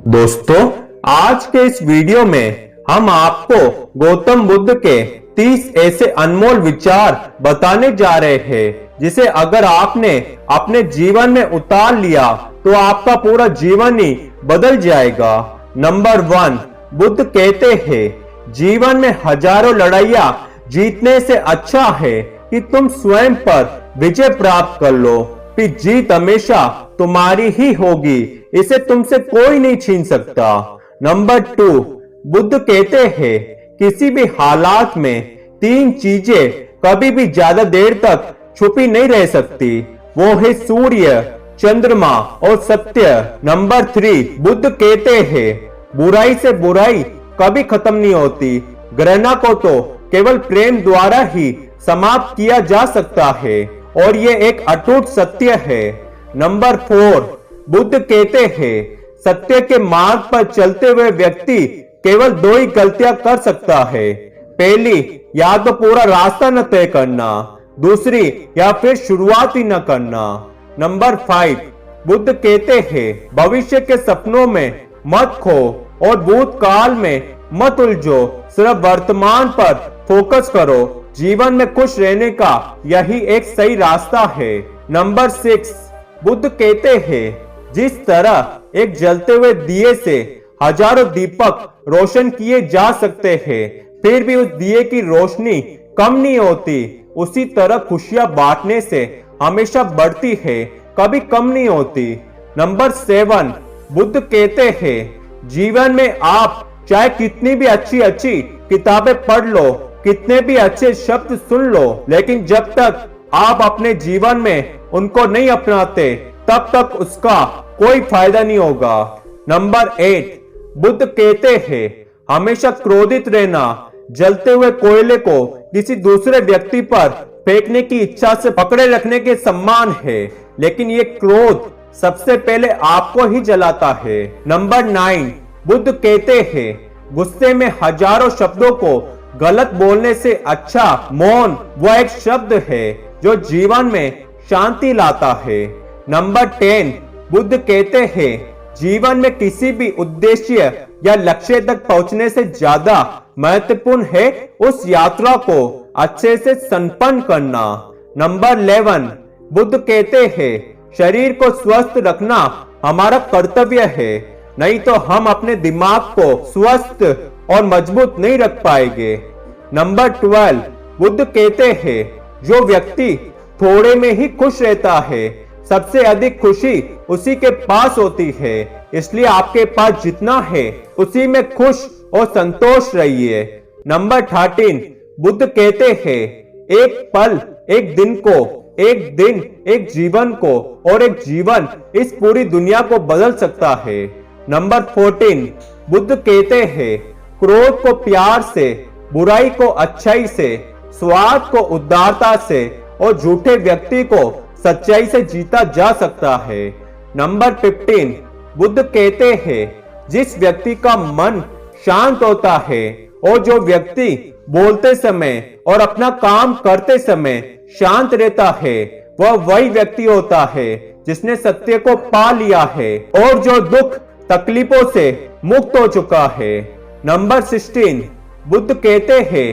दोस्तों, आज के इस वीडियो में हम आपको गौतम बुद्ध के 30 ऐसे अनमोल विचार बताने जा रहे हैं जिसे अगर आपने अपने जीवन में उतार लिया तो आपका पूरा जीवन ही बदल जाएगा। नंबर 1, बुद्ध कहते हैं जीवन में हजारों लड़ाइयां जीतने से अच्छा है कि तुम स्वयं पर विजय प्राप्त कर लो, फिर जीत हमेशा तुम्हारी ही होगी, इसे तुमसे कोई नहीं छीन सकता। नंबर 2, बुद्ध कहते हैं किसी भी हालात में 3 चीजें कभी भी ज्यादा देर तक छुपी नहीं रह सकती, वो है सूर्य, चंद्रमा और सत्य। नंबर 3, बुद्ध कहते हैं बुराई से बुराई कभी खत्म नहीं होती, घृणा को तो केवल प्रेम द्वारा ही समाप्त किया जा सकता है और ये एक अटूट सत्य है। नंबर 4, बुद्ध कहते हैं सत्य के मार्ग पर चलते हुए व्यक्ति केवल 2 ही गलतियां कर सकता है। पहली, या तो पूरा रास्ता न तय करना, दूसरी या फिर शुरुआत ही न करना। नंबर 5, बुद्ध कहते हैं भविष्य के सपनों में मत खो और भूतकाल में मत उलझो, सिर्फ वर्तमान पर फोकस करो, जीवन में खुश रहने का यही एक सही रास्ता है। नंबर 6, बुद्ध कहते हैं जिस तरह एक जलते हुए दिए से हजारों दीपक रोशन किए जा सकते हैं फिर भी उस दिए की रोशनी कम नहीं होती, उसी तरह खुशियां बांटने से हमेशा बढ़ती है, कभी कम नहीं होती। नंबर 7, बुद्ध कहते हैं जीवन में आप चाहे कितनी भी अच्छी किताबें पढ़ लो, कितने भी अच्छे शब्द सुन लो, लेकिन जब तक आप अपने जीवन में उनको नहीं अपनाते तब तक उसका कोई फायदा नहीं होगा। नंबर 8, बुद्ध कहते हैं हमेशा क्रोधित रहना जलते हुए कोयले को किसी दूसरे व्यक्ति पर फेंकने की इच्छा से पकड़े रखने के समान है, लेकिन ये क्रोध सबसे पहले आपको ही जलाता है। नंबर 9, बुद्ध कहते हैं गुस्से में हजारों शब्दों को गलत बोलने से अच्छा मौन वो एक शब्द है जो जीवन में शांति लाता है। नंबर 10, बुद्ध कहते हैं जीवन में किसी भी उद्देश्य या लक्ष्य तक पहुंचने से ज्यादा महत्वपूर्ण है उस यात्रा को अच्छे से संपन्न करना। नंबर 11, बुद्ध कहते हैं शरीर को स्वस्थ रखना हमारा कर्तव्य है, नहीं तो हम अपने दिमाग को स्वस्थ और मजबूत नहीं रख पाएंगे। नंबर 12, बुद्ध कहते हैं जो व्यक्ति थोड़े में ही खुश रहता है सबसे अधिक खुशी उसी के पास होती है, इसलिए आपके पास जितना है उसी में खुश और संतोष रहिए। नंबर 13, बुद्ध कहते हैं एक पल एक दिन को, एक दिन एक जीवन को और एक जीवन इस पूरी दुनिया को बदल सकता है। नंबर 14, बुद्ध कहते हैं क्रोध को प्यार से, बुराई को अच्छाई से, स्वार्थ को उदारता से और झूठे व्यक्ति को सच्चाई से जीता जा सकता है। नंबर 15, बुद्ध कहते हैं जिस व्यक्ति का मन शांत होता है और जो व्यक्ति बोलते समय और अपना काम करते समय शांत रहता है वह वही व्यक्ति होता है जिसने सत्य को पा लिया है और जो दुख तकलीफों से मुक्त हो चुका है। नंबर 16, बुद्ध कहते हैं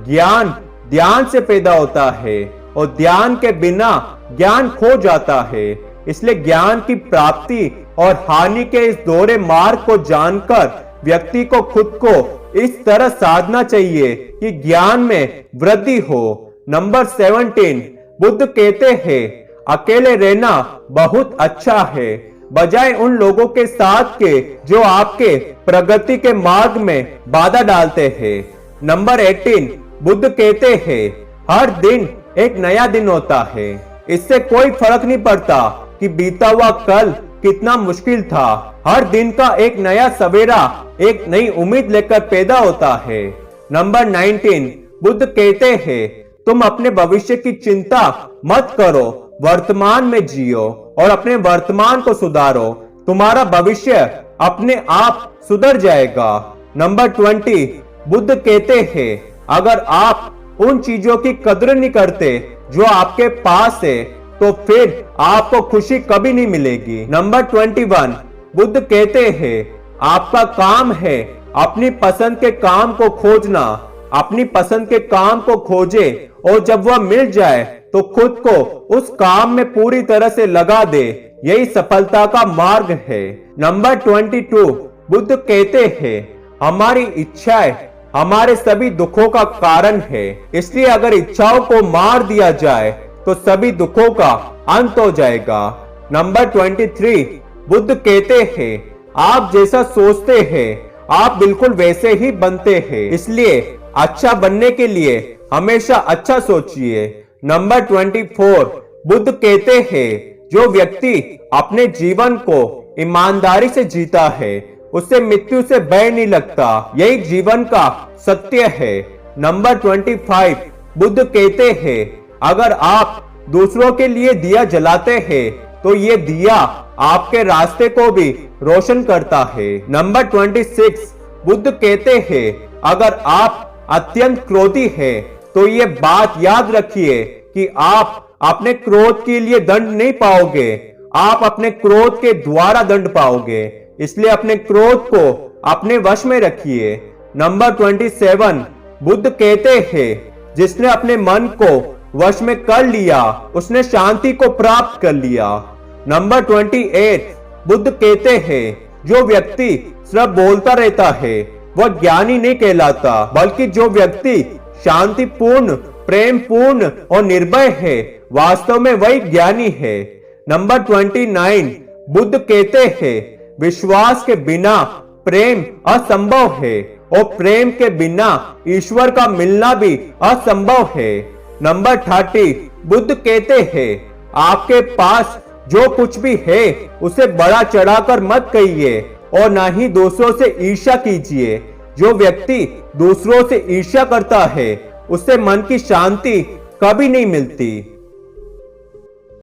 ज्ञान ध्यान से पैदा होता है और ध्यान के बिना ज्ञान खो जाता है, इसलिए ज्ञान की प्राप्ति और हानि के इस दोहरे मार्ग को जानकर व्यक्ति को खुद को इस तरह साधना चाहिए कि ज्ञान में वृद्धि हो। नंबर 17, बुद्ध कहते हैं अकेले रहना बहुत अच्छा है बजाय उन लोगों के साथ के जो आपके प्रगति के मार्ग में बाधा डालते हैं। नंबर 18, बुद्ध कहते हैं हर दिन एक नया दिन होता है, इससे कोई फर्क नहीं पड़ता कि बीता हुआ कल कितना मुश्किल था, हर दिन का एक नया सवेरा एक नई उम्मीद लेकर पैदा होता है। नंबर 19, बुद्ध कहते हैं तुम अपने भविष्य की चिंता मत करो, वर्तमान में जियो और अपने वर्तमान को सुधारो, तुम्हारा भविष्य अपने आप सुधर जाएगा। नंबर 20, बुद्ध कहते हैं अगर आप उन चीजों की कदर नहीं करते जो आपके पास है तो फिर आपको खुशी कभी नहीं मिलेगी। नंबर 21, बुद्ध कहते हैं आपका काम है अपनी पसंद के काम को खोजना। अपनी पसंद के काम को खोजे और जब वह मिल जाए तो खुद को उस काम में पूरी तरह से लगा दे। यही सफलता का मार्ग है। नंबर 22, बुद्ध कहते हैं हमारी इच्छाएं हमारे सभी दुखों का कारण है, इसलिए अगर इच्छाओं को मार दिया जाए तो सभी दुखों का अंत हो जाएगा। नंबर 23, बुद्ध कहते हैं आप जैसा सोचते हैं आप बिल्कुल वैसे ही बनते हैं, इसलिए अच्छा बनने के लिए हमेशा अच्छा सोचिए। नंबर 24, बुद्ध कहते हैं जो व्यक्ति अपने जीवन को ईमानदारी से जीता है उससे मृत्यु से भय नहीं लगता। यही जीवन का सत्य है। नंबर 25, बुद्ध कहते हैं अगर आप दूसरों के लिए दिया जलाते हैं तो ये दिया आपके रास्ते को भी रोशन करता है। नंबर 26, बुद्ध कहते हैं अगर आप अत्यंत क्रोधी हैं तो ये बात याद रखिए कि आप अपने क्रोध के लिए दंड नहीं पाओगे, आप अपने क्रोध के द्वारा दंड पाओगे, इसलिए अपने क्रोध को अपने वश में रखिए। नंबर 27, बुद्ध कहते हैं जिसने अपने मन को वश में कर लिया उसने शांति को प्राप्त कर लिया। नंबर 28, बुद्ध कहते हैं जो व्यक्ति सिर्फ बोलता रहता है वह ज्ञानी नहीं कहलाता, बल्कि जो व्यक्ति शांतिपूर्ण, प्रेमपूर्ण और निर्भय है वास्तव में वही ज्ञानी है। नंबर 29, बुद्ध कहते हैं विश्वास के बिना प्रेम असंभव है और प्रेम के बिना ईश्वर का मिलना भी असंभव है। नंबर 30, बुद्ध कहते हैं आपके पास जो कुछ भी है उसे बड़ा चढ़ाकर मत कहिए और ना ही दूसरों से ईर्ष्या कीजिए। जो व्यक्ति दूसरों से ईर्ष्या करता है उससे मन की शांति कभी नहीं मिलती।